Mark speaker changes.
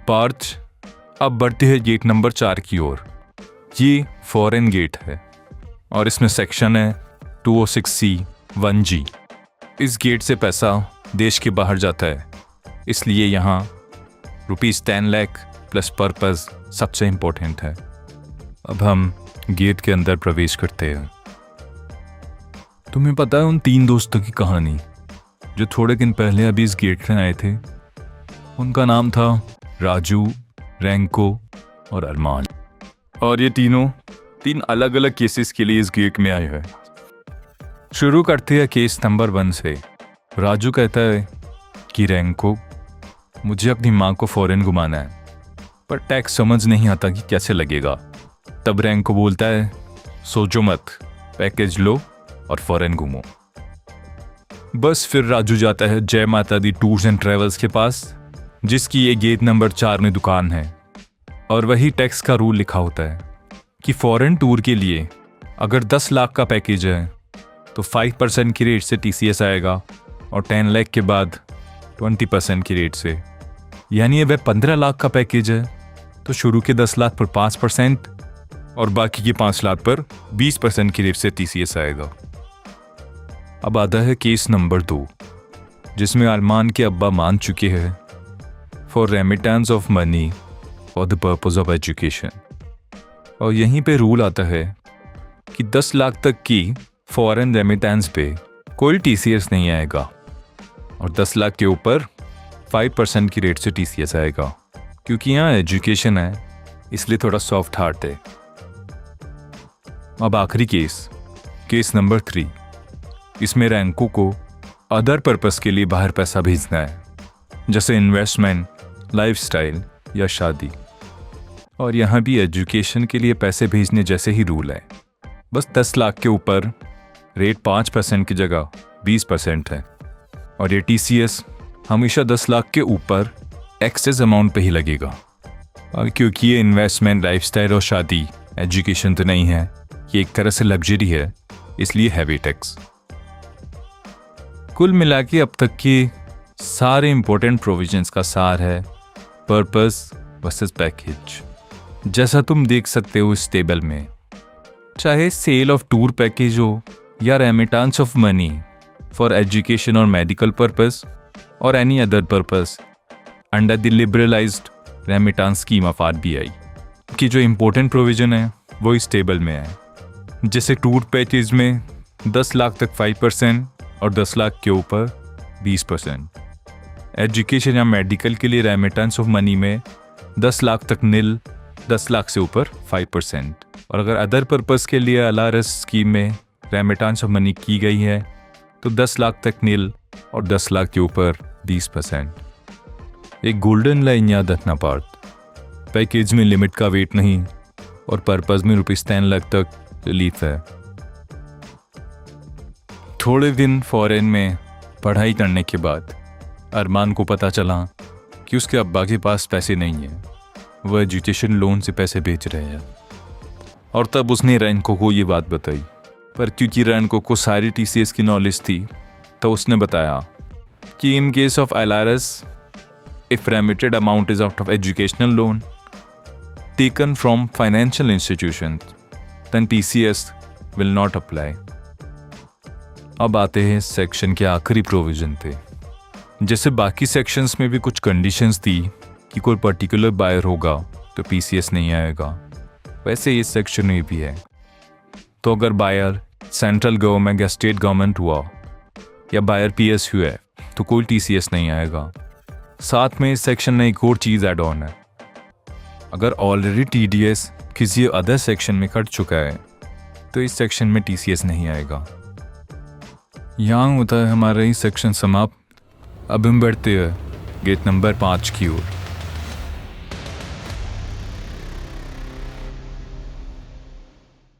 Speaker 1: पार्थ अब बढ़ती है गेट नंबर 4 की ओर। ये फॉरेन गेट है और इसमें सेक्शन है 206C 1G। इस गेट से पैसा देश के बाहर जाता है, इसलिए यहाँ ₹10 लाख प्लस पर्पस सबसे इम्पोर्टेंट है। अब हम गेट के अंदर प्रवेश करते हैं। तुम्हें पता है उन 3 दोस्तों की कहानी जो थोड़े दिन पहले अभी इस गेट में आए थे? उनका नाम था राजू, रैंको और अरमान। और ये तीनों 3 अलग अलग केसेस के लिए इस गेट में आए हैं। शुरू करते हैं केस नंबर 1 से। राजू कहता है कि रैंको, मुझे अपनी माँ को फॉरेन घुमाना है, पर टैक्स समझ नहीं आता कि कैसे लगेगा। तब रैंको बोलता है, सोचो मत, पैकेज लो और फॉरेन घूमो। बस फिर राजू जाता है जय माता दी टूर्स एंड ट्रेवल्स के पास, जिसकी ये गेट नंबर 4 में दुकान है। और वही टैक्स का रूल लिखा होता है कि फॉरेन टूर के लिए अगर 10 लाख का पैकेज है तो 5% की रेट से TCS आएगा और 10 लाख के बाद 20% की रेट से। यानी वह 15 लाख का पैकेज है तो शुरू के 10 लाख पर 5% और बाकी के 5 लाख पर 20% की रेट से TCS आएगा। अब आता है केस नंबर 2, जिसमें अरमान के अब्बा मान चुके हैं for remittance of money for the purpose of education. और यहीं पे रूल आता है कि 10 लाख तक की फॉरेन रेमिटेंस पे कोई TCS नहीं आएगा और 10 लाख के ऊपर 5% की रेट से TCS आएगा। क्योंकि यहाँ एजुकेशन है इसलिए थोड़ा सॉफ्ट हार्ट है। अब आखिरी केस नंबर 3। इसमें रैंको को अदर पर्पस के लिए बाहर पैसा भेजना है, जैसे इन्वेस्टमेंट, लाइफस्टाइल या शादी। और यहाँ भी एजुकेशन के लिए पैसे भेजने जैसे ही रूल है। बस 10 लाख के ऊपर रेट 5% की जगह 20% है और ये TCS हमेशा 10 लाख के ऊपर एक्सेस अमाउंट पे ही लगेगा। और क्योंकि ये इन्वेस्टमेंट, लाइफस्टाइल और शादी एजुकेशन तो नहीं है, ये एक तरह से लग्जरी है, इसलिए हैवी टैक्स। कुल मिला के अब तक के सारे इंपॉर्टेंट प्रोविजंस का सार है पर्पस वर्सेस पैकेज। जैसा तुम देख सकते हो इस टेबल में, चाहे सेल ऑफ टूर पैकेज हो या remittance of money for education और मेडिकल पर्पस और any other purpose under the liberalised remittance scheme of RBI की जो इंपॉर्टेंट प्रोविजन है वो इस टेबल में है। जैसे टूर पैकेज में 10 लाख तक 5% और 10 लाख के ऊपर 20%। एजुकेशन या मेडिकल के लिए रेमिटेंस ऑफ मनी में 10 लाख तक निल, 10 लाख से ऊपर 5%। और अगर अदर पर्पस के लिए LRS स्कीम में रेमिटेंस ऑफ मनी की गई है तो 10 लाख तक निल और 10 लाख के ऊपर 20%। एक गोल्डन लाइन याद रखना पार्थ, पैकेज में लिमिट का वेट नहीं और पर्पस में ₹10 लाख तक रिलीफ है। थोड़े दिन फॉरेन में पढ़ाई करने के बाद अरमान को पता चला कि उसके अब्बा के पास पैसे नहीं है, वह एजुकेशन लोन से पैसे भेज रहे हैं। और तब उसने रैंको को ये बात बताई, पर क्योंकि रैंको को सारी TCS की नॉलेज थी तो उसने बताया कि in case of LRS if remitted amount is out of educational loan taken from financial institution then TCS will not apply. अब आते हैं सेक्शन के आखिरी प्रोविजन पे। जैसे बाकी सेक्शंस में भी कुछ कंडीशंस थी कि कोई पर्टिकुलर बायर होगा तो PCS नहीं आएगा, वैसे इस सेक्शन में भी है। तो अगर बायर सेंट्रल गवर्नमेंट या स्टेट गवर्नमेंट हुआ या बायर PSU है तो कोई TCS नहीं आएगा। साथ में इस सेक्शन में एक और चीज़ ऐड ऑन है, अगर ऑलरेडी TDS किसी अदर सेक्शन में कट चुका है तो इस सेक्शन में TCS नहीं आएगा। यहाँ होता है हमारा ही सेक्शन समाप्त। अब हम बढ़ते हैं गेट नंबर 5 की ओर।